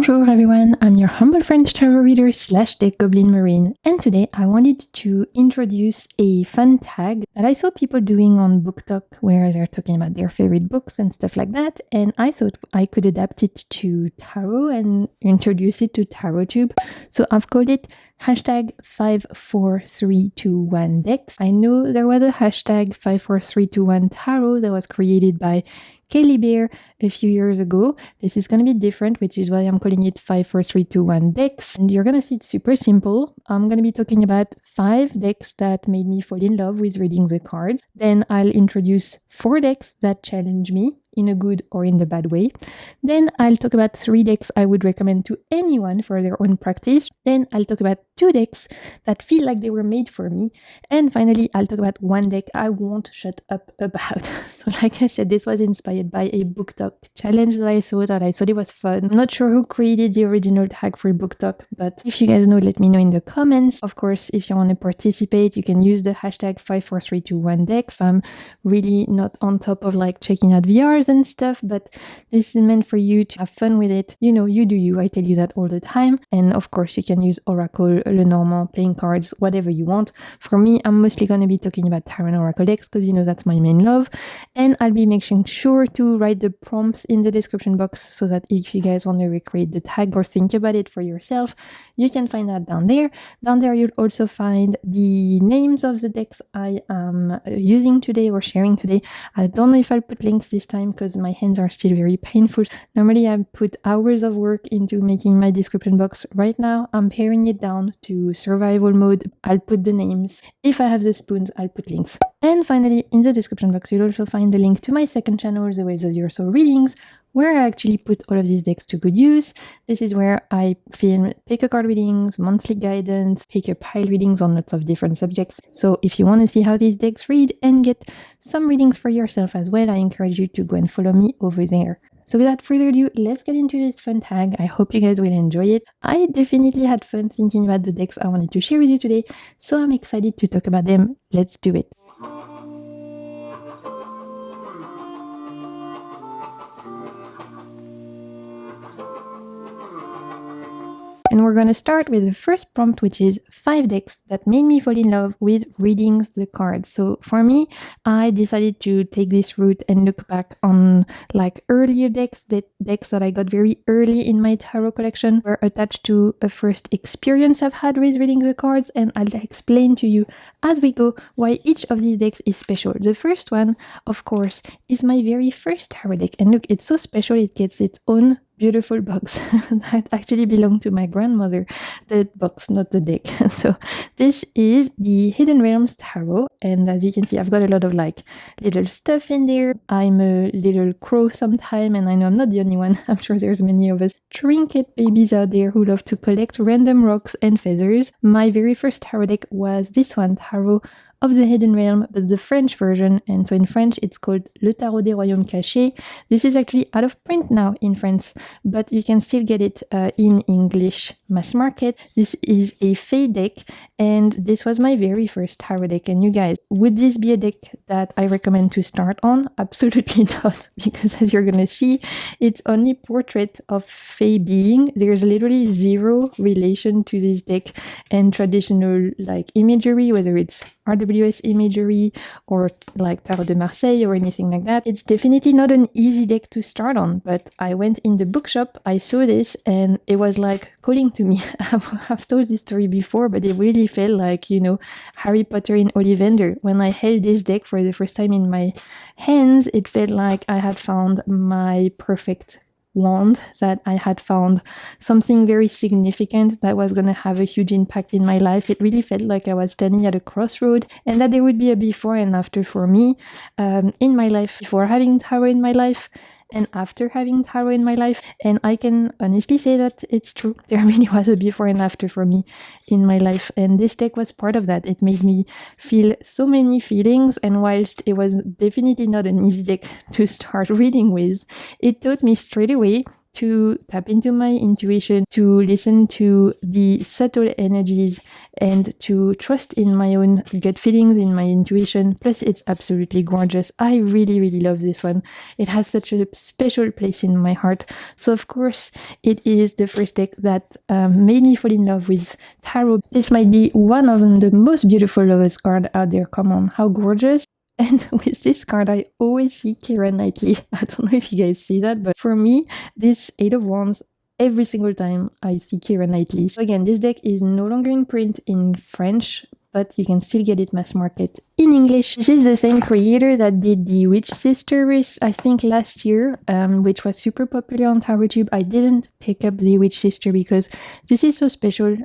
Bonjour everyone, I'm your humble French tarot reader / deck goblin marine, and today I wanted to introduce a fun tag that I saw people doing on booktok where they're talking about their favorite books and stuff like that, and I thought I could adapt it to tarot and introduce it to tarotube. So I've called it hashtag 54321 decks. I know there was a hashtag 54321 tarot that was created by Kaylee Bear a few years ago. This is going to be different, which is why I'm calling it 54321 decks. And you're going to see it's super simple. I'm going to be talking about 5 decks that made me fall in love with reading the cards. Then I'll introduce 4 decks that challenge me in a good or in the bad way. Then I'll talk about 3 decks I would recommend to anyone for their own practice. Then I'll talk about 2 decks that feel like they were made for me. And finally, I'll talk about 1 deck I won't shut up about. So like I said, this was inspired by a booktok challenge that I thought it was fun. I'm not sure who created the original tag for booktok, but if you guys know, let me know in the comments. Of course, if you want to participate, you can use the hashtag 54321 decks. I'm really not on top of like checking out VRs and stuff, but this is meant for you to have fun with it. You know, you do you. I tell you that all the time. And of course, you can use Oracle, Lenormand, playing cards, whatever you want. For me, I'm mostly going to be talking about Tarot and Oracle decks because you know that's my main love. And I'll be making sure to write the prompts in the description box so that if you guys want to recreate the tag or think about it for yourself, you can find that down there. Down there, you'll also find the names of the decks I am using today or sharing today. I don't know if I'll put links this time because my hands are still very painful. Normally I put hours of work into making my description box. Right now I'm paring it down to survival mode. I'll put the names. If I have the spoons, I'll put links. And finally, in the description box you'll also find the link to my second channel, The Waves of Your Soul Readings, where I actually put all of these decks to good use. This is where I film pick a card readings, monthly guidance, pick a pile readings on lots of different subjects. So if you want to see how these decks read and get some readings for yourself as well, I encourage you to go and follow me over there. So without further ado, let's get into this fun tag. I hope you guys will enjoy it. I definitely had fun thinking about the decks I wanted to share with you today, so I'm excited to talk about them. Let's do it. And we're going to start with the first prompt, which is 5 decks that made me fall in love with reading the cards. So for me, I decided to take this route and look back on like earlier decks, the decks that I got very early in my tarot collection were attached to a first experience I've had with reading the cards, and I'll explain to you as we go why each of these decks is special. The first one, of course, is my very first tarot deck, and look, it's so special, it gets its own beautiful box that actually belonged to my grandmother, the box, not the deck. So this is the Hidden Realms Tarot, and as you can see, I've got a lot of like little stuff in there. I'm a little crow sometime, and I know I'm not the only one. I'm sure there's many of us trinket babies out there who love to collect random rocks and feathers. My very first tarot deck was this one, Tarot of the Hidden Realm, but the French version, and so in French it's called Le Tarot des Royaumes Cachés. This is actually out of print now in France, but you can still get it in English mass market. This is a Fey deck, and this was my very first tarot deck. And you guys, would this be a deck that I recommend to start on? Absolutely not, because as you're gonna see, it's only portrait of Fey being. There's literally zero relation to this deck and traditional like imagery, whether it's RWS imagery or like Tarot de Marseille or anything like that. It's definitely not an easy deck to start on, but I went in the bookshop, I saw this, and it was like calling to me. I've told this story before, but it really felt like, you know, Harry Potter in Ollivander. When I held this deck for the first time in my hands, it felt like I had found my perfect wand, that I had found something very significant that was going to have a huge impact in my life. It really felt like I was standing at a crossroad, and that there would be a before and after for me in my life, before having tarot in my life and after having tarot in my life. And I can honestly say that it's true. There really was a before and after for me in my life, and this deck was part of that. It made me feel so many feelings, and whilst it was definitely not an easy deck to start reading with, it taught me straight away to tap into my intuition, to listen to the subtle energies, and to trust in my own gut feelings, in my intuition. Plus, it's absolutely gorgeous. I really, really love this one. It has such a special place in my heart. So, of course, it is the first deck that made me fall in love with tarot. This might be one of the most beautiful lovers card out there. Come on, how gorgeous. And with this card, I always see Keira Knightley. I don't know if you guys see that, but for me, this Eight of Wands, every single time I see Keira Knightley. So again, this deck is no longer in print in French, but you can still get it mass market in English. This is the same creator that did the Witch Sister race, I think last year, which was super popular on tarotube. I didn't pick up the Witch Sister because this is so special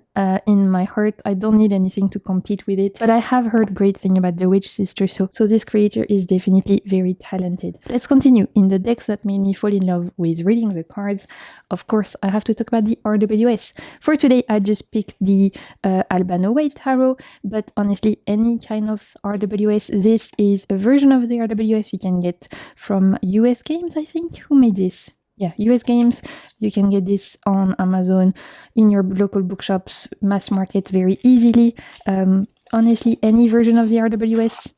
in my heart. I don't need anything to compete with it, but I have heard great things about the Witch Sister, so this creator is definitely very talented. Let's continue. In the decks that made me fall in love with reading the cards, of course, I have to talk about the RWS. For today, I just picked the Albano White Tarot, but honestly, any kind of RWS, this is a version of the RWS you can get from US Games, I think. Who made this? Yeah, US Games. You can get this on Amazon, in your local bookshops, mass market very easily. Honestly, any version of the RWS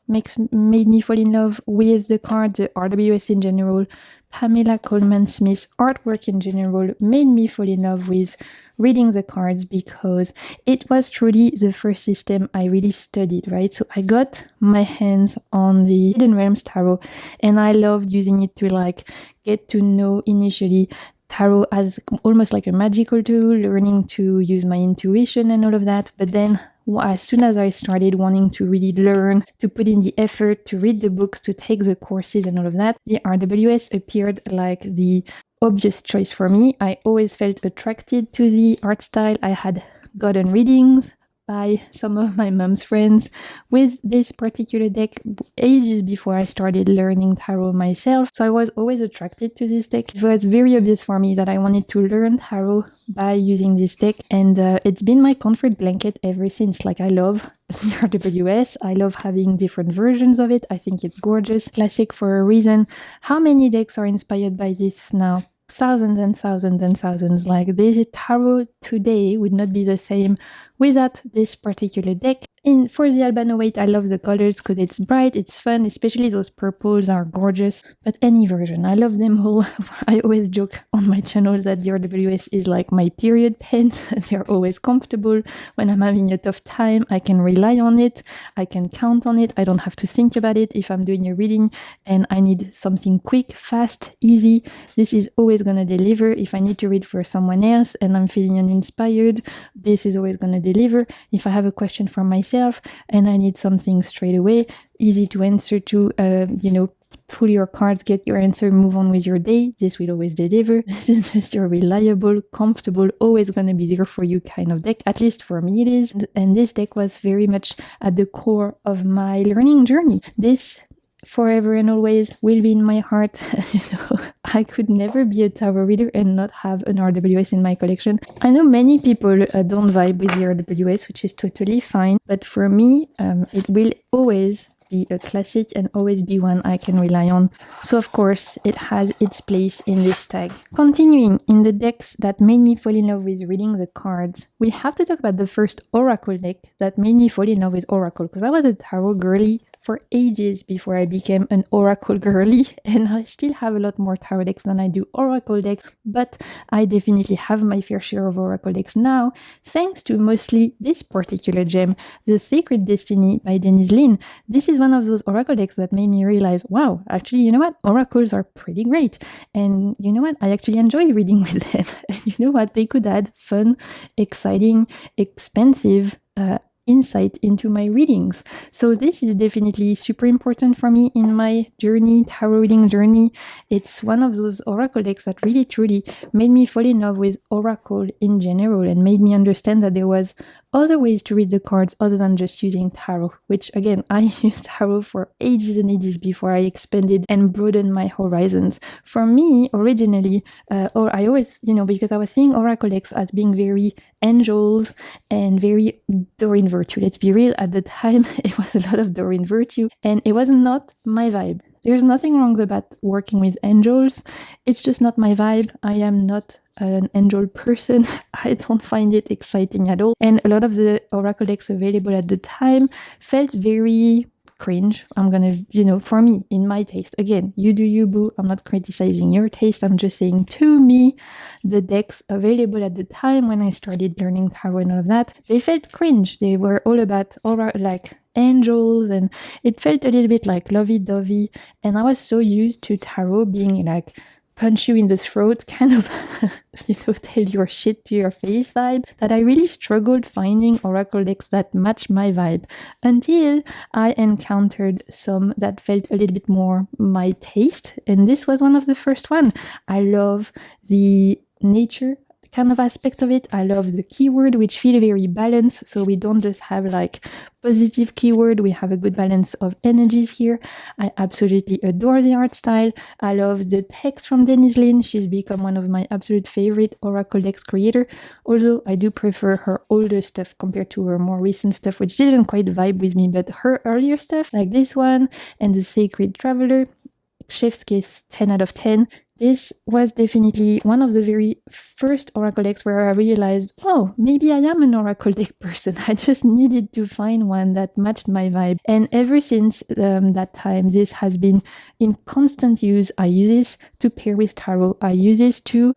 made me fall in love with the card, the RWS in general. Pamela Coleman Smith's artwork in general made me fall in love with reading the cards because it was truly the first system I really studied, right? So I got my hands on the Hidden Realms Tarot and I loved using it to like get to know initially tarot as almost like a magical tool, learning to use my intuition and all of that. But then as soon as I started wanting to really learn, to put in the effort, to read the books, to take the courses and all of that, the RWS appeared like the obvious choice for me. I always felt attracted to the art style. I had gotten readings by some of my mom's friends with this particular deck ages before I started learning tarot myself. So I was always attracted to this deck. It was very obvious for me that I wanted to learn tarot by using this deck, and it's been my comfort blanket ever since. Like, I love the RWS. I love having different versions of it. I think it's gorgeous, classic for a reason. How many decks are inspired by this now? Thousands and thousands and thousands. Like, this tarot today would not be the same without this particular deck. For the Albano White, I love the colors because it's bright, it's fun, especially those purples are gorgeous. But any version, I love them all. I always joke on my channel that the RWS is like my period pants. They're always comfortable. When I'm having a tough time, I can rely on it. I can count on it. I don't have to think about it. If I'm doing a reading and I need something quick, fast, easy, this is always going to deliver. If I need to read for someone else and I'm feeling uninspired, this is always going to deliver. If I have a question for myself and I need something straight away, easy to answer to, pull your cards, get your answer, move on with your day, this will always deliver. This is just your reliable, comfortable, always going to be there for you kind of deck. At least for me it is. And this deck was very much at the core of my learning journey. This forever and always will be in my heart. I could never be a tarot reader and not have an RWS in my collection. I know many people don't vibe with the RWS, which is totally fine, but for me, it will always be a classic and always be one I can rely on. So of course, it has its place in this tag. Continuing in the decks that made me fall in love with reading the cards, we have to talk about the first Oracle deck that made me fall in love with Oracle, because I was a tarot girly for ages before I became an Oracle girly, and I still have a lot more tarot decks than I do Oracle decks, but I definitely have my fair share of Oracle decks now, thanks to mostly this particular gem, The Sacred Destiny by Denise Linn. This is one of those Oracle decks that made me realize, wow, actually, you know what? Oracles are pretty great. And you know what? I actually enjoy reading with them. And you know what? They could add fun, exciting, expensive, insight into my readings. So this is definitely super important for me in my journey, tarot reading journey. It's one of those Oracle decks that really truly made me fall in love with Oracle in general and made me understand that there was other ways to read the cards other than just using tarot, which again, I used tarot for ages and ages before I expanded and broadened my horizons. For me, originally, or I always, because I was seeing oracle decks as being very angels and very Doreen Virtue. Let's be real, at the time, it was a lot of Doreen Virtue, and it was not my vibe. There's nothing wrong about working with angels. It's just not my vibe. I am not an angel person. I don't find it exciting at all. And a lot of the oracle decks available at the time felt very cringe. I'm gonna, for me, in my taste. Again, you do you, boo. I'm not criticizing your taste. I'm just saying, to me, the decks available at the time when I started learning tarot and all of that, they felt cringe. They were all about angels, and it felt a little bit like lovey-dovey, and I was so used to tarot being like punch you in the throat, kind of tell your shit to your face vibe, that I really struggled finding oracle decks that match my vibe until I encountered some that felt a little bit more my taste, and this was one of the first one. I love the nature kind of aspect of it. I love the keyword, which feel very balanced, so we don't just have like positive keyword, we have a good balance of energies here. I absolutely adore the art style. I love the text from Denise Lin. She's become one of my absolute favorite oracle decks creator, although I do prefer her older stuff compared to her more recent stuff, which didn't quite vibe with me, but her earlier stuff like this one and the Sacred Traveler, chef's kiss, 10 out of 10. This was definitely one of the very first oracle decks where I realized, oh, maybe I am an oracle deck person. I just needed to find one that matched my vibe. And ever since that time, this has been in constant use. I use this to pair with tarot. I use this to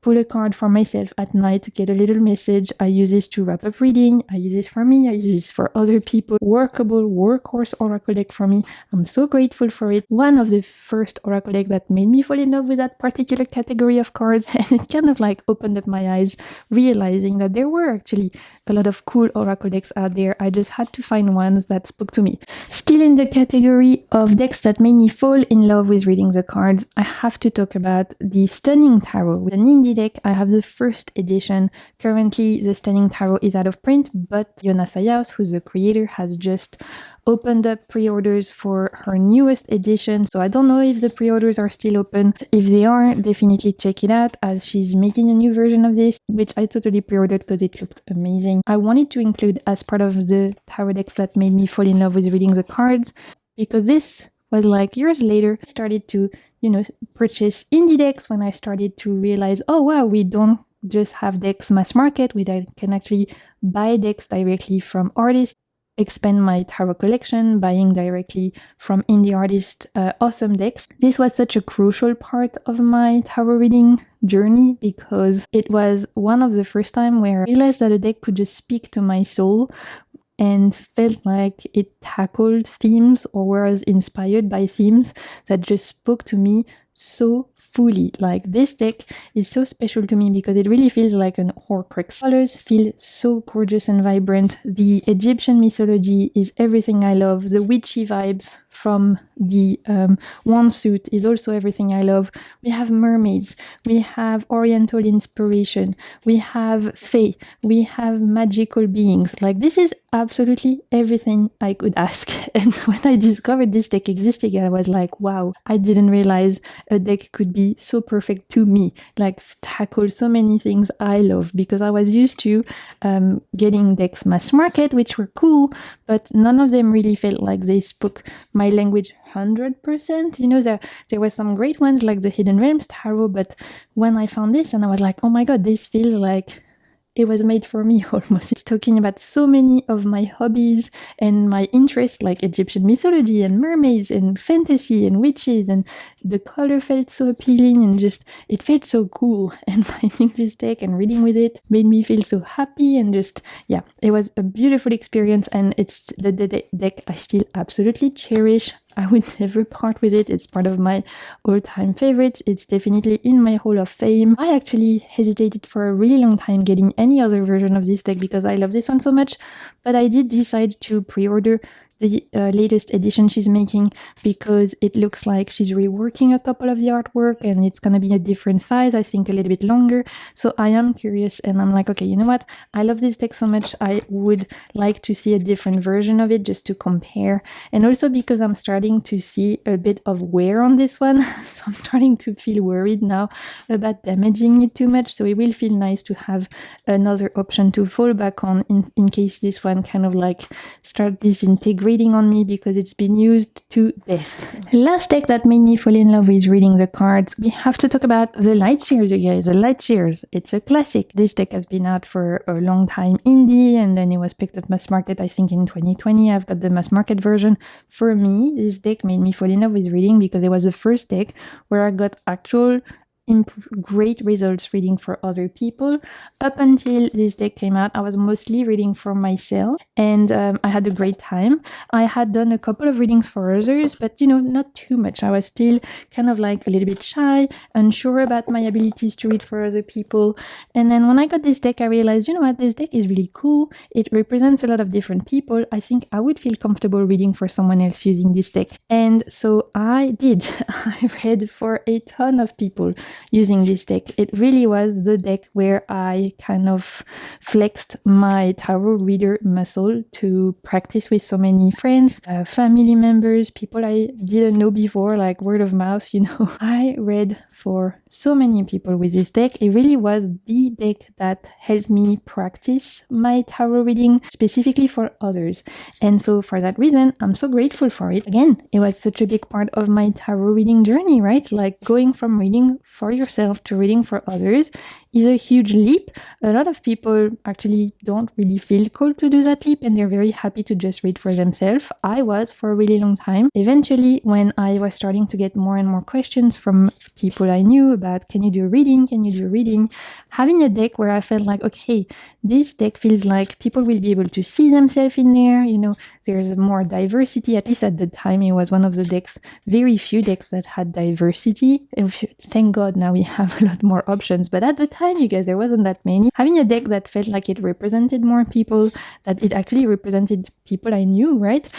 pull a card for myself at night, get a little message. I use this to wrap up reading. I use this for me. I use this for other people. Workable, workhorse oracle deck for me. I'm so grateful for it. One of the first oracle deck that made me fall in love with that particular category of cards, and it kind of like opened up my eyes, realizing that there were actually a lot of cool oracle decks out there. I just had to find ones that spoke to me. Still in the category of decks that made me fall in love with reading the cards, I have to talk about the Stunning Tarot. With an indie deck, I have the first edition. Currently, the Stunning Tarot is out of print, but Yona Sayas, who's the creator, has just opened up pre-orders for her newest edition, so I don't know if the pre-orders are still open. If they are, definitely check it out, as she's making a new version of this, which I totally pre-ordered because it looked amazing. I wanted to include as part of the tarot decks that made me fall in love with reading the cards, because this was like years later, I started to, purchase indie decks when I started to realize, oh wow, we don't just have decks mass market, we can actually buy decks directly from artists, expand my tarot collection, buying directly from indie artists, awesome decks. This was such a crucial part of my tarot reading journey because it was one of the first time where I realized that a deck could just speak to my soul and felt like it tackled themes or was inspired by themes that just spoke to me so fully. Like, this deck is so special to me because it really feels like an Horcrux. Colors feel so gorgeous and vibrant. The Egyptian mythology is everything I love. The witchy vibes from the wand suit is also everything I love. We have mermaids, we have oriental inspiration, we have fae, we have magical beings. Like, this is absolutely everything I could ask. And when I discovered this deck existing, I was like, wow, I didn't realize a deck could be so perfect to me, like tackle so many things I love, because I was used to getting decks mass market, which were cool, but none of them really felt like they spoke my language 100%. There were some great ones like the Hidden Realms Tarot, but when I found this and I was like, oh my god, this feels like it was made for me almost. It's talking about so many of my hobbies and my interests, like Egyptian mythology and mermaids and fantasy and witches, and the color felt so appealing and just, it felt so cool. And finding this deck and reading with it made me feel so happy, and just, yeah, it was a beautiful experience, and it's the deck I still absolutely cherish. I would never part with it. It's part of my all-time favorites. It's definitely in my Hall of Fame. I actually hesitated for a really long time getting any other version of this deck because I love this one so much, but I did decide to pre-order the latest edition she's making, because it looks like she's reworking a couple of the artwork and it's gonna be a different size, I think a little bit longer. So I am curious, and I'm like, okay, you know what? I love this deck so much, I would like to see a different version of it just to compare. And also because I'm starting to see a bit of wear on this one, so I'm starting to feel worried now about damaging it too much. So it will feel nice to have another option to fall back on in case this one kind of like start disintegrating on me because it's been used to death. Last deck that made me fall in love with reading the cards, we have to talk about the Lightseers, you guys. The Lightseers, it's a classic. This deck has been out for a long time indie, and then it was picked at mass market, I think in 2020. I've got the mass market version. For me, this deck made me fall in love with reading because it was the first deck where I got actual great results reading for other people. Up until this deck came out, I was mostly reading for myself, and I had a great time. I had done a couple of readings for others, but you know, not too much. I was still kind of like a little bit shy, unsure about my abilities to read for other people. And then when I got this deck, I realized, you know what, this deck is really cool. It represents a lot of different people. I think I would feel comfortable reading for someone else using this deck. And so I did. I read for a ton of people using this deck. It really was the deck where I kind of flexed my tarot reader muscle to practice with so many friends, family members, people I didn't know before, like word of mouth, you know. I read for so many people with this deck. It really was the deck that helped me practice my tarot reading specifically for others. And so for that reason, I'm so grateful for it. Again, it was such a big part of my tarot reading journey, right? Like going from reading for yourself to reading for others is a huge leap. A lot of people actually don't really feel called to do that leap, and they're very happy to just read for themselves. I was for a really long time. Eventually, when I was starting to get more and more questions from people I knew about, can you do a reading? Can you do a reading? Having a deck where I felt like, okay, this deck feels like people will be able to see themselves in there. You know, there's more diversity. At least at the time, it was one of the decks, very few decks that had diversity. Thank God now we have a lot more options. But at the time, you guys, there wasn't that many. Having a deck that felt like it represented more people, that it actually represented people I knew, right?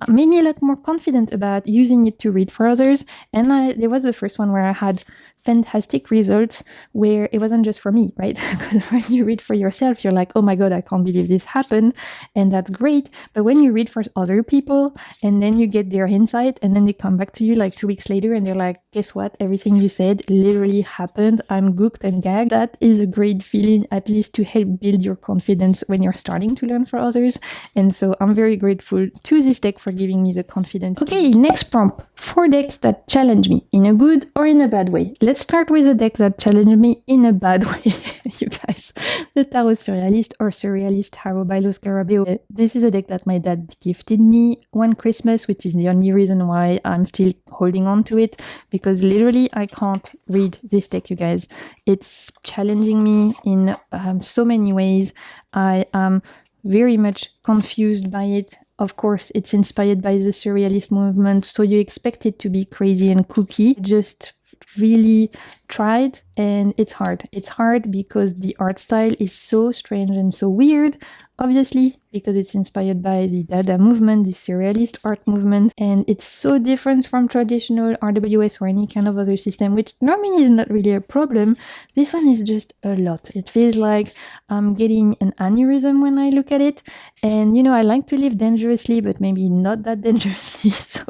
Made me a lot more confident about using it to read for others. And it was the first one where I had fantastic results where it wasn't just for me, right? Because when you read for yourself, you're like, oh my God, I can't believe this happened. And that's great. But when you read for other people and then you get their insight and then they come back to you like 2 weeks later and they're like, guess what? Everything you said literally happened. I'm gooked and gagged. That is a great feeling, at least to help build your confidence when you're starting to learn for others. And so I'm very grateful to this deck for giving me the confidence. Okay, next prompt. 4 decks that challenge me in a good or in a bad way. Let's start with a deck that challenged me in a bad way, you guys. The Tarot Surrealist, or Surrealist Tarot by Los Garabeo. This is a deck that my dad gifted me one Christmas, which is the only reason why I'm still holding on to it, because literally I can't read this deck, you guys. It's challenging me in so many ways. I am very much confused by it. Of course, it's inspired by the Surrealist movement, so you expect it to be crazy and kooky. Just really tried, and it's hard. It's hard because the art style is so strange and so weird, obviously, because it's inspired by the Dada movement, the Surrealist art movement, and it's so different from traditional RWS or any kind of other system, which normally is not really a problem. This one is just a lot. It feels like I'm getting an aneurysm when I look at it, and you know, I like to live dangerously, but maybe not that dangerously, so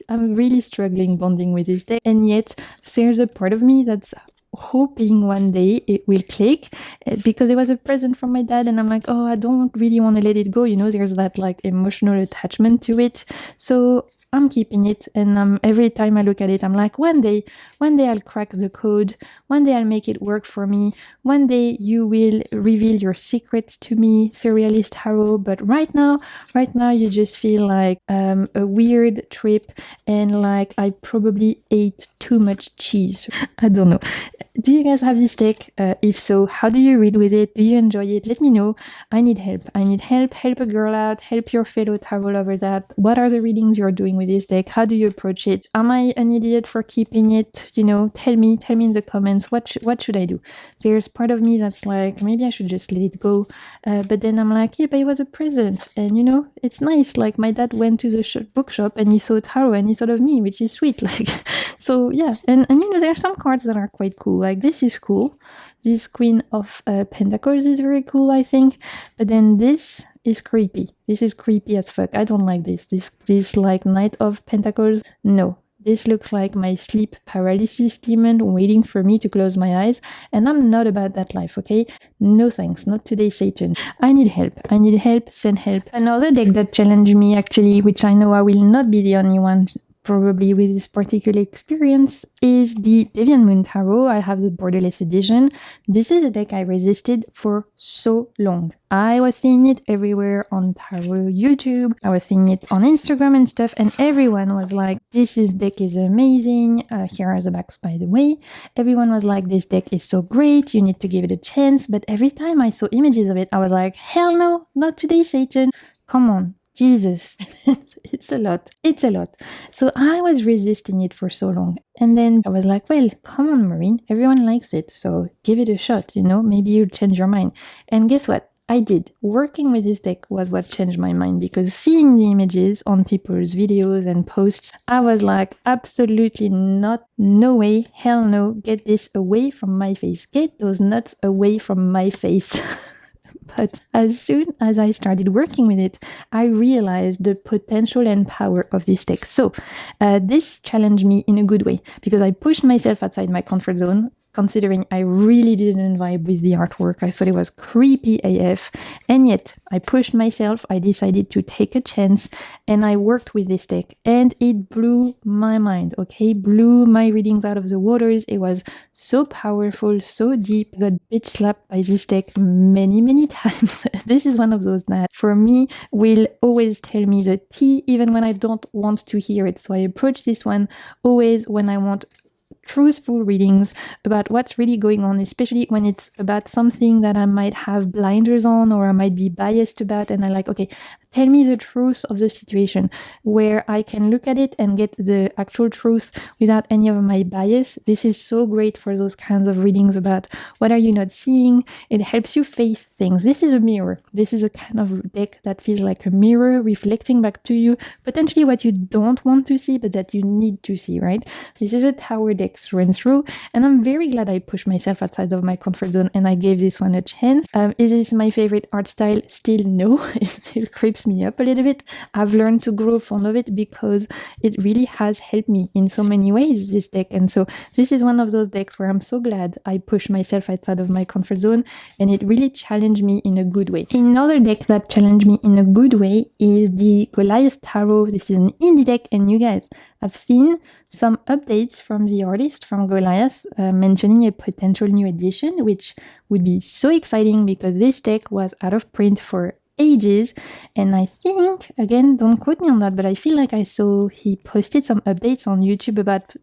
I'm really struggling bonding with this deck, and yet there's a part of me that's hoping one day it will click, because it was a present from my dad, and I'm like, oh, I don't really want to let it go, you know, there's that like emotional attachment to it, so I'm keeping it. And every time I look at it, I'm like, one day I'll crack the code, one day I'll make it work for me, one day you will reveal your secrets to me, Surrealist Tarot. But right now you just feel like a weird trip, and like I probably ate too much cheese. I don't know. Do you guys have this deck? If so, how do you read with it? Do you enjoy it? Let me know. I need help. Help a girl out, help your fellow tarot lovers out. What are the readings you're doing with with this deck? How do you approach it? Am I an idiot for keeping it? You know, tell me in the comments, what should I do? There's part of me that's like, maybe I should just let it go. But then I'm like, yeah, but it was a present. And, you know, it's nice. Like, my dad went to the bookshop and he saw tarot and he thought of me, which is sweet. Like, so yeah. And you know, there are some cards that are quite cool. Like, this is cool. This Queen of Pentacles is very cool, I think. But then this is creepy. This is creepy as fuck. I don't like this. This like Knight of Pentacles. No. This looks like my sleep paralysis demon waiting for me to close my eyes. And I'm not about that life, okay? No thanks. Not today, Satan. I need help. I need help. Send help. Another deck that challenged me, actually, which I know I will not be the only one probably with this particular experience, is the Deviant Moon Tarot. I have the borderless edition. This is a deck I resisted for so long. I was seeing it everywhere on Tarot YouTube. I was seeing it on Instagram and stuff, and everyone was like, this deck is amazing. Here are the backs, by the way. Everyone was like, this deck is so great. You need to give it a chance. But every time I saw images of it, I was like, hell no, not today, Satan. Come on. Jesus, it's a lot. It's a lot. So I was resisting it for so long. And then I was like, well, come on, Maureen. Everyone likes it. So give it a shot, you know, maybe you'll change your mind. And guess what? I did. Working with this deck was what changed my mind, because seeing the images on people's videos and posts, I was like, absolutely not. No way. Hell no. Get this away from my face. Get those nuts away from my face. But as soon as I started working with it, I realized the potential and power of this deck. So this challenged me in a good way, because I pushed myself outside my comfort zone, considering I really didn't vibe with the artwork. I thought it was creepy AF. And yet, I pushed myself. I decided to take a chance, and I worked with this deck. And it blew my mind, okay? Blew my readings out of the waters. It was so powerful, so deep. I got bitch slapped by this deck many, many times. This is one of those that, for me, will always tell me the tea, even when I don't want to hear it. So I approach this one always when I want truthful readings about what's really going on, especially when it's about something that I might have blinders on or I might be biased about, and I like, okay, tell me the truth of the situation, where I can look at it and get the actual truth without any of my bias. This is so great for those kinds of readings about what are you not seeing. It helps you face things. This is a mirror. This is a kind of deck that feels like a mirror reflecting back to you potentially what you don't want to see, but that you need to see, right? This is a tower deck through and through, and I'm very glad I pushed myself outside of my comfort zone and I gave this one a chance. Is this my favorite art style? Still no. It still creeps me up a little bit. I've learned to grow fond of it because it really has helped me in so many ways, this deck. And so this is one of those decks where I'm so glad I pushed myself outside of my comfort zone, and it really challenged me in a good way. Another deck that challenged me in a good way is the Goliath Tarot. This is an indie deck, and you guys, I've seen some updates from the artist, from Goliath, mentioning a potential new edition, which would be so exciting because this deck was out of print for ages. And I think, again, don't quote me on that, but I feel like I saw he posted some updates on YouTube about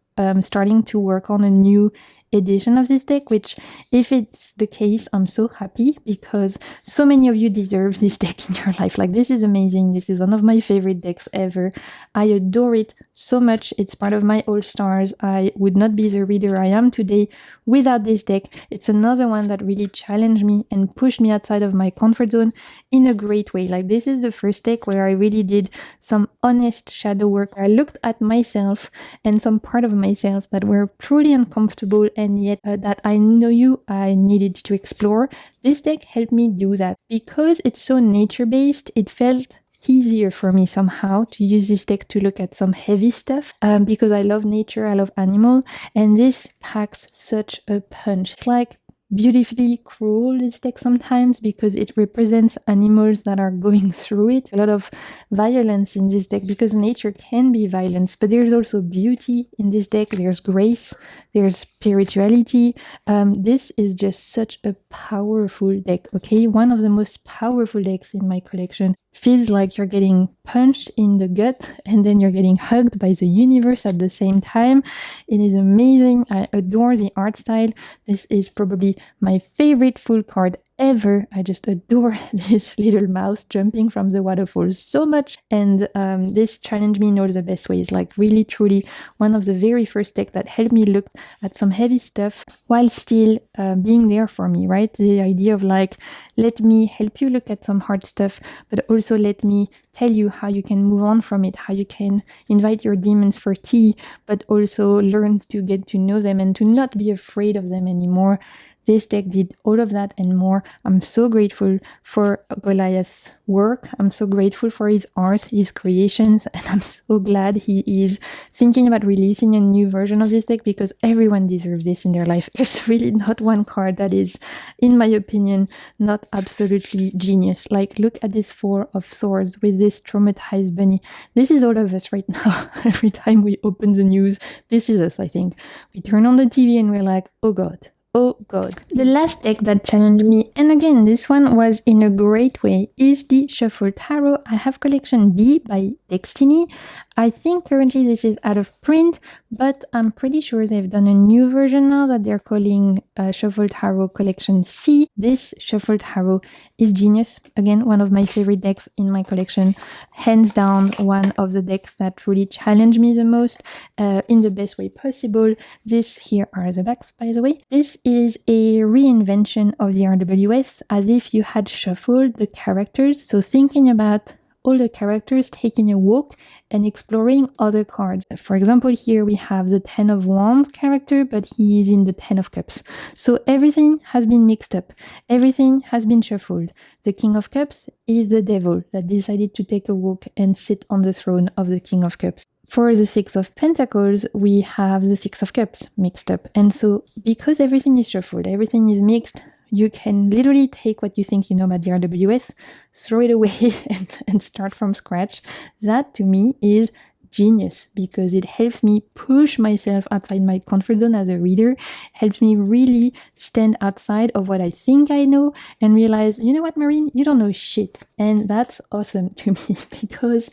starting to work on a new edition of this deck, which, if it's the case, I'm so happy, because so many of you deserve this deck in your life. Like, this is amazing. This is one of my favorite decks ever. I adore it so much. It's part of my all-stars. I would not be the reader I am today without this deck. It's another one that really challenged me and pushed me outside of my comfort zone in a great way. Like, this is the first deck where I really did some honest shadow work. I looked at myself and some part of myself that were truly uncomfortable, and yet that I needed to explore. This deck helped me do that. Because it's so nature-based, it felt easier for me somehow to use this deck to look at some heavy stuff, because I love nature, I love animal, and this packs such a punch. It's like beautifully cruel, this deck, sometimes, because it represents animals that are going through it. A lot of violence in this deck, because nature can be violence, but there's also beauty in this deck. There's grace, there's spirituality. This is just such a powerful deck, okay? One of the most powerful decks in my collection. Feels like you're getting punched in the gut and then you're getting hugged by the universe at the same time. It is amazing. I adore the art style. This is probably my favorite full card ever. I just adore this little mouse jumping from the waterfall so much. And this challenged me in all the best ways. Like really, truly one of the very first deck that helped me look at some heavy stuff while still being there for me, right? The idea of like, let me help you look at some hard stuff, but also let me tell you how you can move on from it, how you can invite your demons for tea, but also learn to get to know them and to not be afraid of them anymore. This deck did all of that and more. I'm so grateful for Goliath's work. I'm so grateful for his art, his creations, and I'm so glad he is thinking about releasing a new version of this deck because everyone deserves this in their life. There's really not one card that is, in my opinion, not absolutely genius. Like, look at this Four of Swords with this traumatized bunny. This is all of us right now. Every time we open the news, this is us, I think. We turn on the TV and we're like, oh God. Oh God. The last deck that challenged me, and again, this one was in a great way, is the Shuffle Tarot. I have collection B by Destiny. I think currently this is out of print, but I'm pretty sure they've done a new version now that they're calling Shuffle Tarot Collection C. This Shuffle Tarot is genius. Again, one of my favorite decks in my collection. Hands down, one of the decks that truly challenged me the most in the best way possible. This here are the backs, by the way. This is a reinvention of the RWS as if you had shuffled the characters. So thinking about all the characters taking a walk and exploring other cards. For example, here we have the Ten of Wands character, but he is in the Ten of Cups. So everything has been mixed up. Everything has been shuffled. The King of Cups is the devil that decided to take a walk and sit on the throne of the King of Cups. For the Six of Pentacles, we have the Six of Cups mixed up. And so because everything is shuffled, everything is mixed, you can literally take what you think you know about the RWS, throw it away and start from scratch. That to me is genius because it helps me push myself outside my comfort zone as a reader, helps me really stand outside of what I think I know and realize, you know what, Marine, you don't know shit. And that's awesome to me because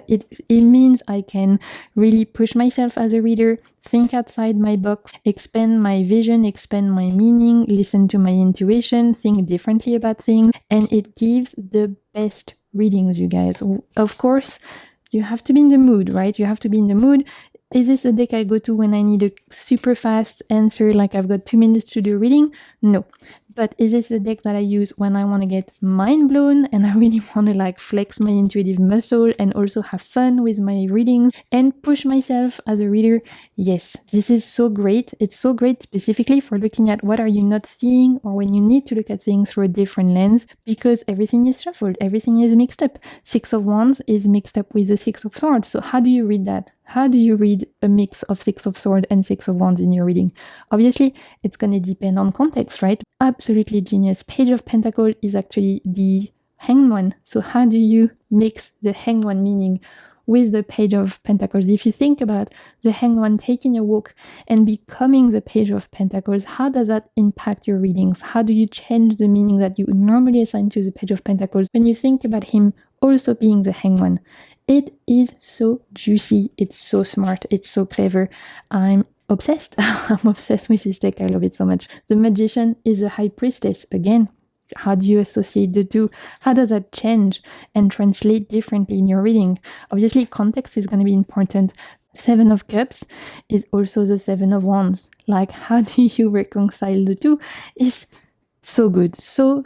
it means I can really push myself as a reader, think outside my box, expand my vision, expand my meaning, listen to my intuition, think differently about things, and it gives the best readings, you guys. Of course, you have to be in the mood, right? You have to be in the mood. Is this a deck I go to when I need a super fast answer, like I've got 2 minutes to do reading? No. But is this a deck that I use when I want to get mind blown and I really want to like flex my intuitive muscle and also have fun with my readings and push myself as a reader? Yes, this is so great. It's so great specifically for looking at what are you not seeing or when you need to look at things through a different lens because everything is shuffled, everything is mixed up. Six of Wands is mixed up with the Six of Swords. So how do you read that? How do you read a mix of Six of Swords and Six of Wands in your reading? Obviously, it's going to depend on context, right? Absolutely genius. Page of Pentacles is actually the Hanged One. So how do you mix the Hanged One meaning with the Page of Pentacles? If you think about the Hanged One taking a walk and becoming the Page of Pentacles, how does that impact your readings? How do you change the meaning that you would normally assign to the Page of Pentacles when you think about him also being the Hanged One? It is so juicy. It's so smart. It's so clever. I'm obsessed. I'm obsessed with this deck. I love it so much. The Magician is a High Priestess. Again, how do you associate the two? How does that change and translate differently in your reading? Obviously, context is going to be important. Seven of Cups is also the Seven of Wands. Like, how do you reconcile the two? Is so good. So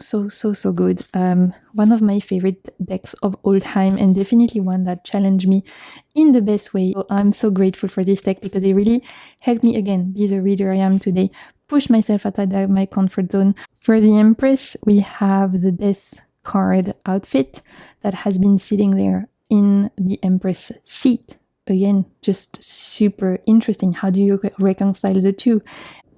good. One of my favorite decks of all time and definitely one that challenged me in the best way. So I'm so grateful for this deck because it really helped me again be the reader I am today, push myself outside my comfort zone. For the Empress, we have the Death card outfit that has been sitting there in the Empress seat. Again, just super interesting. How do you reconcile the two?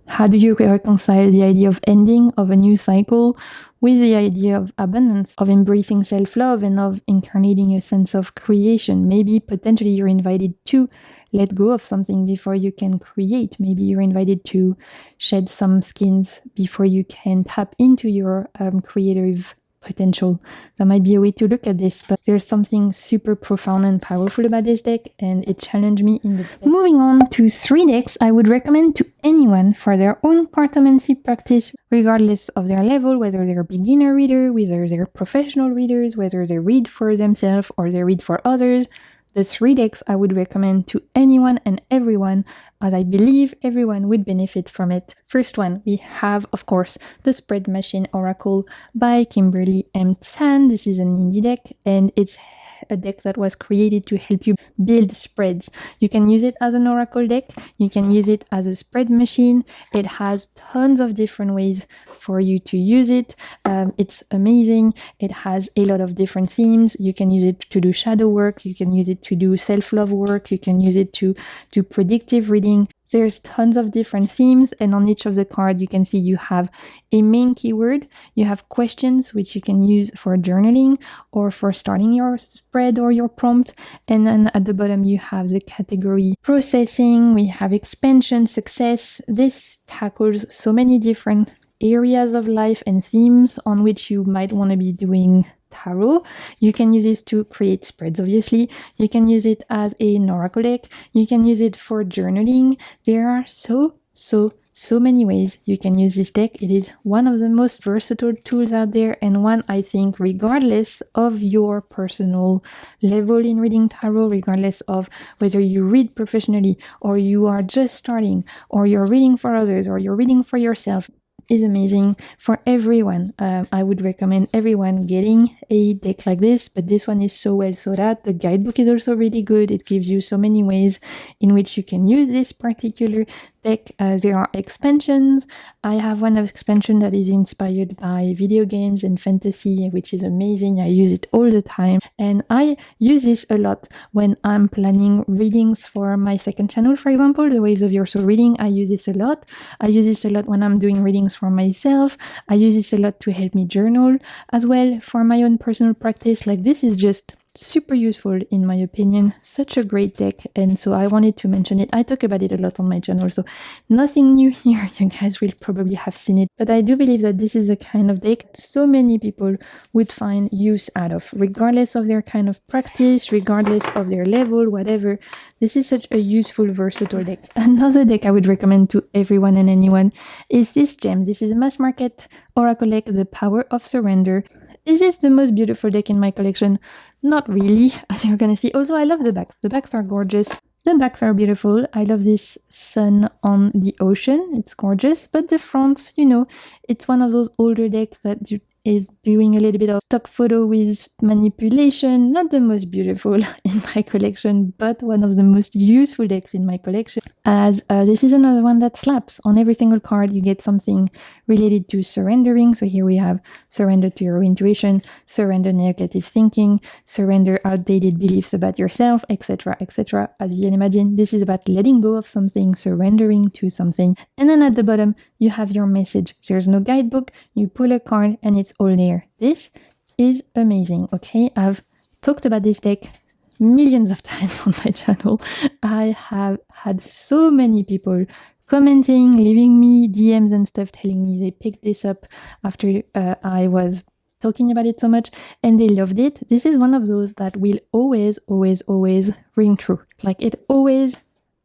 How do you reconcile the idea of ending of a new cycle with the idea of abundance, of embracing self-love and of incarnating a sense of creation? Maybe potentially you're invited to let go of something before you can create. Maybe you're invited to shed some skins before you can tap into your creative potential. That might be a way to look at this, but there's something super profound and powerful about this deck, and it challenged me in the best. Moving on to 3 decks I would recommend to anyone for their own cartomancy practice, regardless of their level, whether they're a beginner reader, whether they're professional readers, whether they read for themselves or they read for others. The 3 decks I would recommend to anyone and everyone, as I believe everyone would benefit from it. First one, we have, of course, the Spread Machine Oracle by Kimberly M. Tan. This is an indie deck, and it's a deck that was created to help you build spreads. You can use it as an oracle deck, you can use it as a spread machine. It has tons of different ways for you to use it. It's amazing. It has a lot of different themes. You can use it to do shadow work, you can use it to do self-love work, you can use it to do predictive reading. There's tons of different themes, and on each of the cards you can see you have a main keyword, you have questions which you can use for journaling or for starting your spread or your prompt, and then at the bottom you have the category processing, we have expansion, success. This tackles so many different areas of life and themes on which you might want to be doing tarot. You can use this to create spreads, obviously. You can use it as an oracle deck. You can use it for journaling. There are so many ways you can use this deck. It is one of the most versatile tools out there, and one I think, regardless of your personal level in reading tarot, regardless of whether you read professionally or you are just starting or you're reading for others or you're reading for yourself, is amazing for everyone. I would recommend everyone getting a deck like this, but this one is so well thought out. The guidebook is also really good. It gives you so many ways in which you can use this particular deck. There are expansions. I have one expansion that is inspired by video games and fantasy, which is amazing. I use it all the time, and I use this a lot when I'm planning readings for my second channel, for example, the Waves of Your Soul reading. I use this a lot. I use this a lot when I'm doing readings for myself. I use this a lot to help me journal as well for my own personal practice. Like, this is just super useful in my opinion. Such a great deck, and so I wanted to mention it. I talk about it a lot on my channel, so nothing new here. You guys will probably have seen it, but I do believe that this is a kind of deck so many people would find use out of, regardless of their kind of practice, regardless of their level, whatever. This is such a useful, versatile deck. Another deck I would recommend to everyone and anyone is this gem. This is a mass market oracle deck, The Power of Surrender. Is this the most beautiful deck in my collection? Not really, as you're gonna see. Also, I love the backs. The backs are gorgeous. The backs are beautiful. I love this sun on the ocean. It's gorgeous. But the front, you know, it's one of those older decks that is doing a little bit of stock photo with manipulation. Not the most beautiful in my collection, but one of the most useful decks in my collection, as this is another one that slaps. On every single card you get something related to surrendering. So here we have surrender to your intuition, surrender negative thinking, surrender outdated beliefs about yourself, etc, etc. As you can imagine, this is about letting go of something, surrendering to something. And then at the bottom you have your message. There's no guidebook. You pull a card and it's all there. This is amazing. Okay, I've talked about this deck millions of times on my channel. I have had so many people commenting, leaving me DMs and stuff, telling me they picked this up after I was talking about it so much and they loved it. This is one of those that will always ring true. Like, it always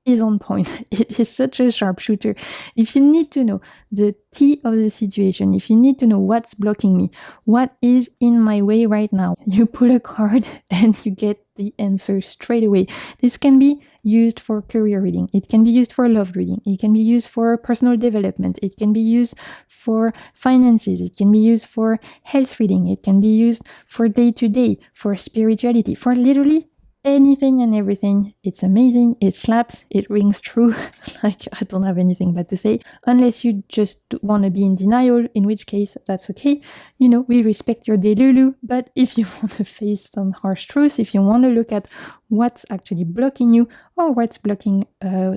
is on point. It is such a sharpshooter. If you need to know the tea of the situation, if you need to know what's blocking me, what is in my way right now, you pull a card and you get the answer straight away. This can be used for career reading. It can be used for love reading. It can be used for personal development. It can be used for finances. It can be used for health reading. It can be used for day-to-day, for spirituality, for literally anything and everything. It's amazing. It slaps. It rings true. Like, I don't have anything bad to say, unless you just want to be in denial, in which case that's okay. You know, we respect your delulu, but if you want to face some harsh truths, if you want to look at what's actually blocking you or what's blocking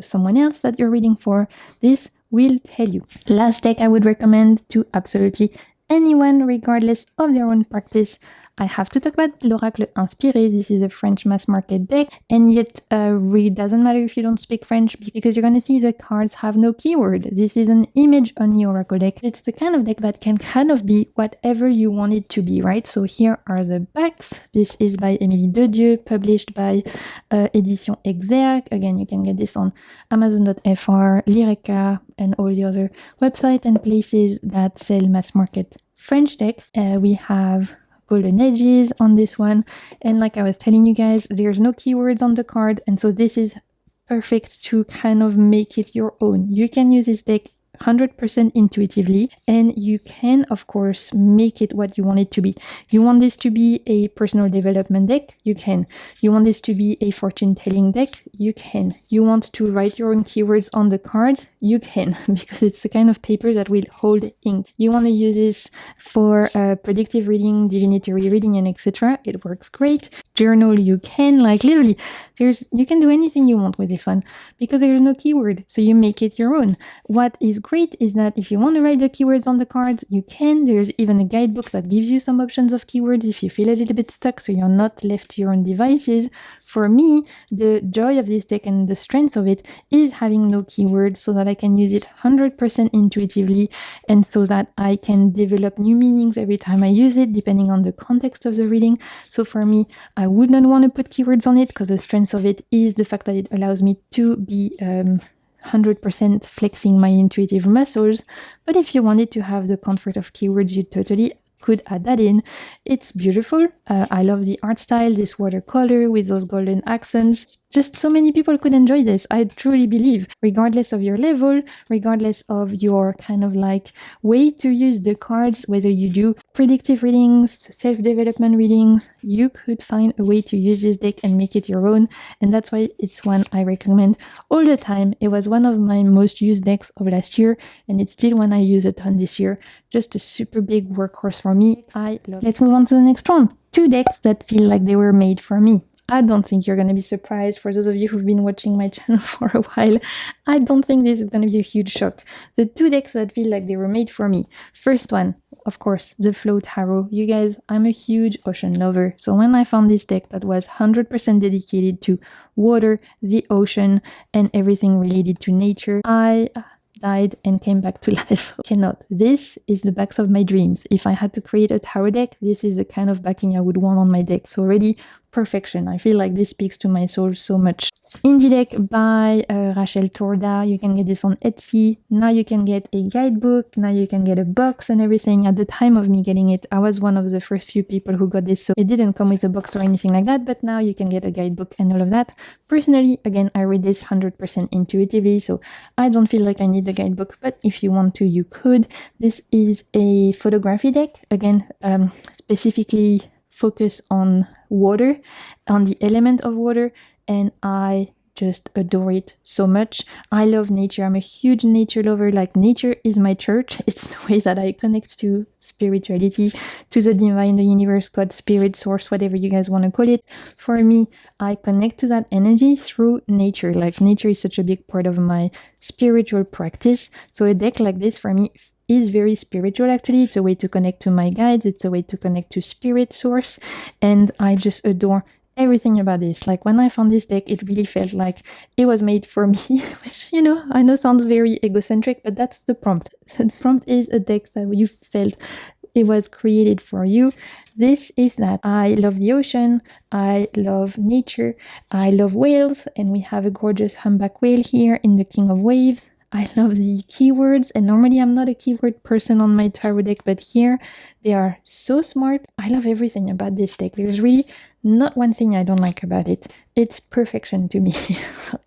someone else that you're reading for, this will tell you. Last deck I would recommend to absolutely anyone, regardless of their own practice. I have to talk about l'Oracle Inspiré. This is a French mass market deck, and yet really doesn't matter if you don't speak French, because you're going to see the cards have no keyword. This is an image on the Oracle deck. It's the kind of deck that can kind of be whatever you want it to be, right? So here are the backs. This is by Émilie Dedieu, published by Édition Exergue. Again, you can get this on Amazon.fr, Lyrica, and all the other websites and places that sell mass market French decks. We have golden edges on this one, and like I was telling you guys, there's no keywords on the card, and so this is perfect to kind of make it your own. You can use this deck 100% intuitively, and you can of course make it what you want it to be. You want this to be a personal development deck, you can. You want this to be a fortune telling deck, you can. You want to write your own keywords on the cards, you can, because it's the kind of paper that will hold ink. You want to use this for predictive reading, divinatory reading, and etc. It works great. Journal, you can, like literally you can do anything you want with this one, because there's no keyword, so you make it your own. What is great is that if you want to write the keywords on the cards, you can. There's even a guidebook that gives you some options of keywords if you feel a little bit stuck, so you're not left to your own devices. For me, the joy of this deck and the strength of it is having no keywords, so that I can use it 100% intuitively, and so that I can develop new meanings every time I use it, depending on the context of the reading. So for me, I would not want to put keywords on it, because the strength of it is the fact that it allows me to be 100% flexing my intuitive muscles. But if you wanted to have the comfort of keywords, you totally could add that in. It's beautiful. I love the art style, this watercolor with those golden accents. Just so many people could enjoy this, I truly believe, regardless of your level, regardless of your kind of like way to use the cards, whether you do predictive readings, self-development readings, you could find a way to use this deck and make it your own. And that's why it's one I recommend all the time. It was one of my most used decks of last year, and it's still one I use a ton this year. Just a super big workhorse for me. I love it. Let's move on to the next prompt. 2 decks that feel like they were made for me. I don't think you're going to be surprised. For those of you who've been watching my channel for a while, I don't think this is going to be a huge shock. The 2 decks that feel like they were made for me. First one, of course, the Flow Tarot. You guys, I'm a huge ocean lover. So when I found this deck that was 100% dedicated to water, the ocean, and everything related to nature, I died and came back to life. Cannot. This is the backs of my dreams. If I had to create a tarot deck, this is the kind of backing I would want on my deck. So already perfection. I feel like this speaks to my soul so much. Indie deck by Rachel Torda. You can get this on Etsy. Now you can get a guidebook. Now you can get a box and everything. At the time of me getting it, I was one of the first few people who got this, so it didn't come with a box or anything like that, but now you can get a guidebook and all of that. Personally, again, I read this 100% intuitively, so I don't feel like I need the guidebook, but if you want to, you could. This is a photography deck, again, specifically focus on water, on the element of water, and I just adore it so much. I love nature. I'm a huge nature lover. Like, nature is my church. It's the way that I connect to spirituality, to the divine, the universe, God, spirit, source, whatever you guys want to call it. For me, I connect to that energy through nature. Like, nature is such a big part of my spiritual practice. So a deck like this for me is very spiritual. Actually, it's a way to connect to my guides, it's a way to connect to spirit source, and I just adore everything about this. Like, when I found this deck, it really felt like it was made for me, which, you know, I know sounds very egocentric, but that's the prompt. The prompt is a deck that you felt it was created for you. This is that. I love the ocean, I love nature, I love whales, and we have a gorgeous humpback whale here in the King of Waves. I love the keywords, and normally I'm not a keyword person on my tarot deck, but here they are so smart. I love everything about this deck. There's really not one thing I don't like about it. It's perfection to me.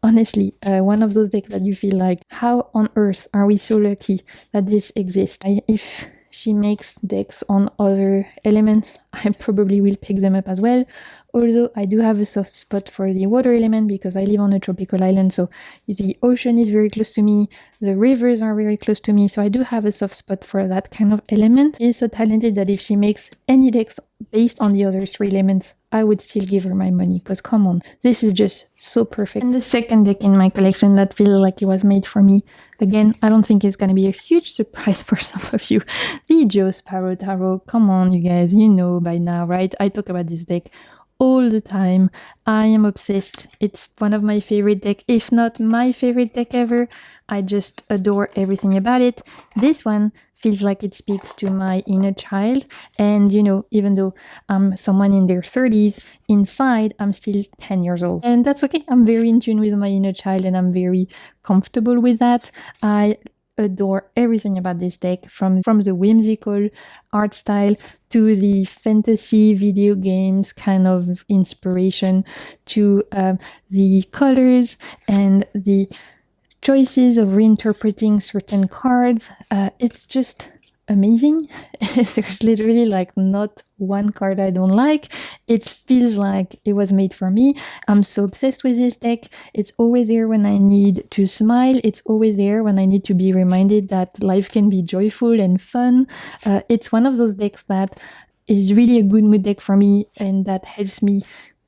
Honestly, one of those decks that you feel like, how on earth are we so lucky that this exists? If she makes decks on other elements, I probably will pick them up as well. Although I do have a soft spot for the water element because I live on a tropical island, so the ocean is very close to me, the rivers are very close to me, so I do have a soft spot for that kind of element. She is so talented that if she makes any decks based on the other 3 elements, I would still give her my money, because come on, this is just so perfect. And the second deck in my collection that feels like it was made for me, again, I don't think it's going to be a huge surprise for some of you, the Joe Sparrow Tarot. Come on, you guys, you know by now, right? I talk about this deck all the time. I am obsessed. It's one of my favorite deck, if not my favorite deck ever. I just adore everything about it. This one feels like it speaks to my inner child, and you know, even though I'm someone in their 30s, inside I'm still 10 years old, and that's okay. I'm very in tune with my inner child, and I'm very comfortable with that. I adore everything about this deck, from the whimsical art style to the fantasy video games kind of inspiration, to the colors and the choices of reinterpreting certain cards. It's just amazing. There's literally like not one card I don't like. It feels like it was made for me. I'm so obsessed with this deck. It's always there when I need to smile. It's always there when I need to be reminded that life can be joyful and fun. It's one of those decks that is really a good mood deck for me, and that helps me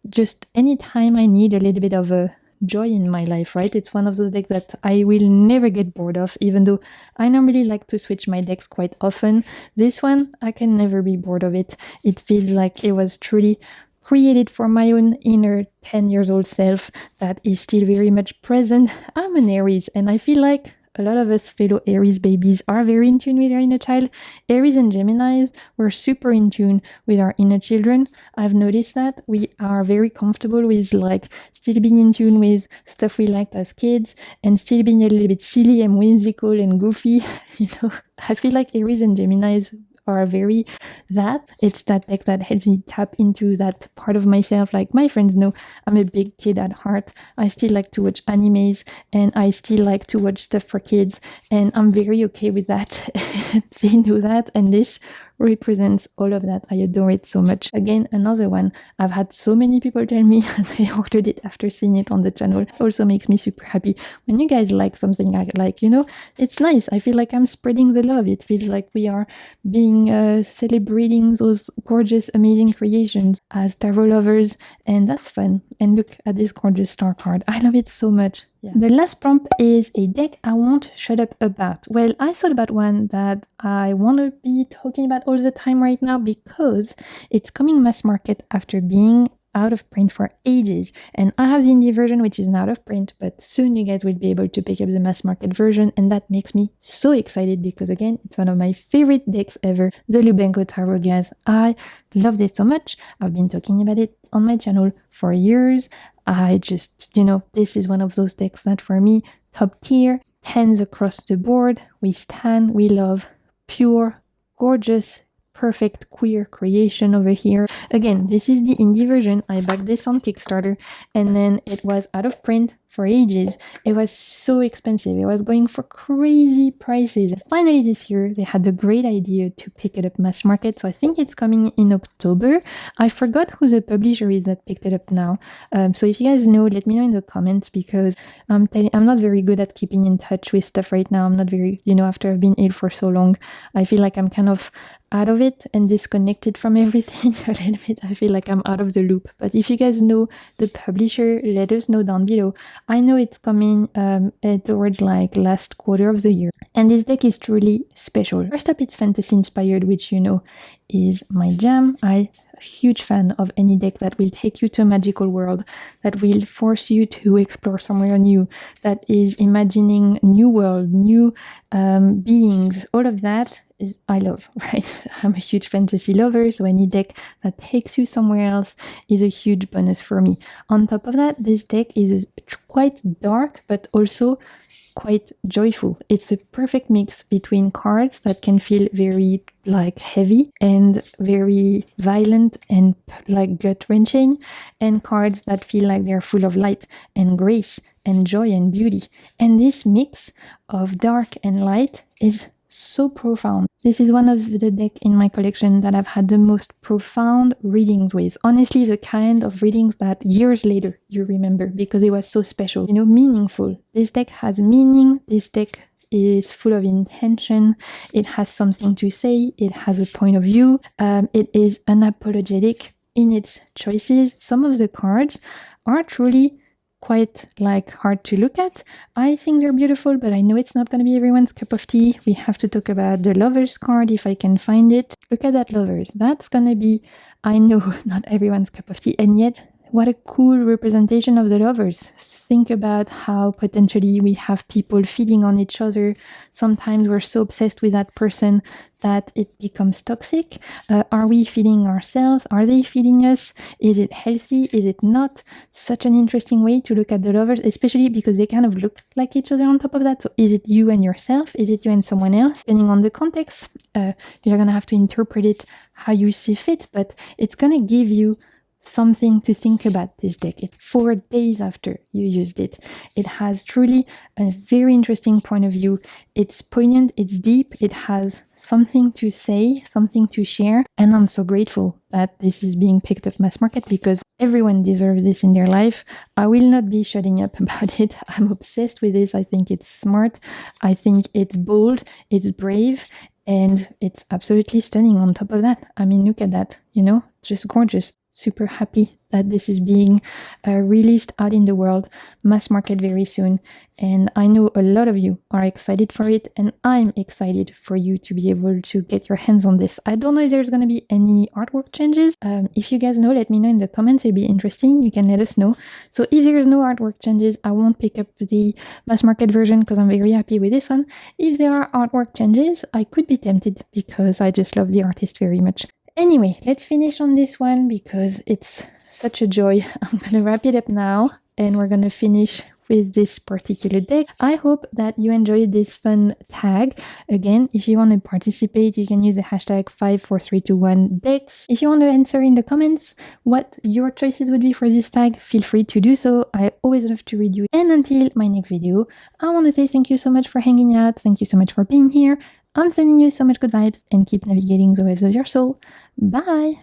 just anytime I need a little bit of a joy in my life, right? It's one of those decks that I will never get bored of, even though I normally like to switch my decks quite often. This one, I can never be bored of it. It feels like it was truly created for my own inner 10 years old self that is still very much present. I'm an Aries, and I feel like a lot of us fellow Aries babies are very in tune with our inner child. Aries and Geminis, we're super in tune with our inner children. I've noticed that we are very comfortable with like still being in tune with stuff we liked as kids, and still being a little bit silly and whimsical and goofy. You know, I feel like Aries and Geminis are very that. It's that deck that helps me tap into that part of myself. Like my friends know I'm a big kid at heart. I still like to watch animes, and I still like to watch stuff for kids, and I'm very okay with that. They know that, and this represents all of that. I adore it so much. Again, another one. I've had so many people tell me they ordered it after seeing it on the channel. It also makes me super happy when you guys like something I like, you know. It's nice. I feel like I'm spreading the love. It feels like we are being celebrating those gorgeous, amazing creations as tarot lovers, and that's fun. And look at this gorgeous star card. I love it so much. Yeah. The last prompt is a deck I won't shut up about. Well, I thought about one that I want to be talking about all the time right now, because it's coming mass market after being out of print for ages. And I have the indie version, which is not out of print, but soon you guys will be able to pick up the mass market version, and that makes me so excited, because again, it's one of my favorite decks ever, the Lubenko Tarot, guys. I love this so much. I've been talking about it on my channel for years. I just, you know, this is one of those decks that for me, top tier, 10s across the board. We stand, we love, pure, gorgeous, perfect queer creation over here. Again, this is the indie version. I backed this on Kickstarter, and then it was out of print for ages. It was so expensive. It was going for crazy prices. Finally this year, they had the great idea to pick it up mass market. So I think it's coming in October. I forgot who the publisher is that picked it up now. So if you guys know, let me know in the comments, because I'm not very good at keeping in touch with stuff right now. I'm not very, you know, after I've been ill for so long, I feel like I'm kind of out of it and disconnected from everything a little bit. I feel like I'm out of the loop. But if you guys know the publisher, let us know down below. I know it's coming towards like last quarter of the year. And this deck is truly special. First up, it's fantasy inspired, which you know is my jam. I'm a huge fan of any deck that will take you to a magical world, that will force you to explore somewhere new, that is imagining new world, new beings, all of that. I love, right? I'm a huge fantasy lover, so any deck that takes you somewhere else is a huge bonus for me. On top of that, this deck is quite dark, but also quite joyful. It's a perfect mix between cards that can feel very like heavy and very violent and like gut-wrenching, and cards that feel like they're full of light and grace and joy and beauty. And this mix of dark and light is so profound. This is one of the decks in my collection that I've had the most profound readings with. Honestly, the kind of readings that years later you remember because it was so special, you know, meaningful. This deck has meaning. This deck is full of intention. It has something to say. It has a point of view. It is unapologetic in its choices. Some of the cards are truly quite hard to look at. I think they're beautiful, but I know it's not going to be everyone's cup of tea. We have to talk about the Lovers card if I can find it. Look at that, Lovers. That's going to be, I know, not everyone's cup of tea, and yet what a cool representation of the Lovers. Think about how potentially we have people feeding on each other. Sometimes we're so obsessed with that person that it becomes toxic. Are we feeding ourselves? Are they feeding us? Is it healthy? Is it not? Such an interesting way to look at the Lovers, especially because they kind of look like each other on top of that. So is it you and yourself? Is it you and someone else? Depending on the context, you're going to have to interpret it how you see fit, but it's going to give you something to think about this deck. It's 4 days after you used it. It has truly a very interesting point of view. It's poignant, it's deep, it has something to say, something to share, and I'm so grateful that this is being picked up mass market because everyone deserves this in their life. I will not be shutting up about it. I'm obsessed with this. I think it's smart. I think it's bold, it's brave, and it's absolutely stunning on top of that. I mean, look at that, just gorgeous. Super happy that this is being released out in the world, mass market very soon. And I know a lot of you are excited for it, and I'm excited for you to be able to get your hands on this. I don't know if there's going to be any artwork changes. If you guys know, let me know in the comments. It'd be interesting. You can let us know. So if there's no artwork changes, I won't pick up the mass market version because I'm very happy with this one. If there are artwork changes, I could be tempted because I just love the artist very much. Anyway, let's finish on this one because it's such a joy. I'm going to wrap it up now and we're going to finish with this particular deck. I hope that you enjoyed this fun tag. Again, if you want to participate, you can use the hashtag 54321decks. If you want to answer in the comments what your choices would be for this tag, feel free to do so. I always love to read you. And until my next video, I want to say thank you so much for hanging out. Thank you so much for being here. I'm sending you so much good vibes and keep navigating the waves of your soul. Bye!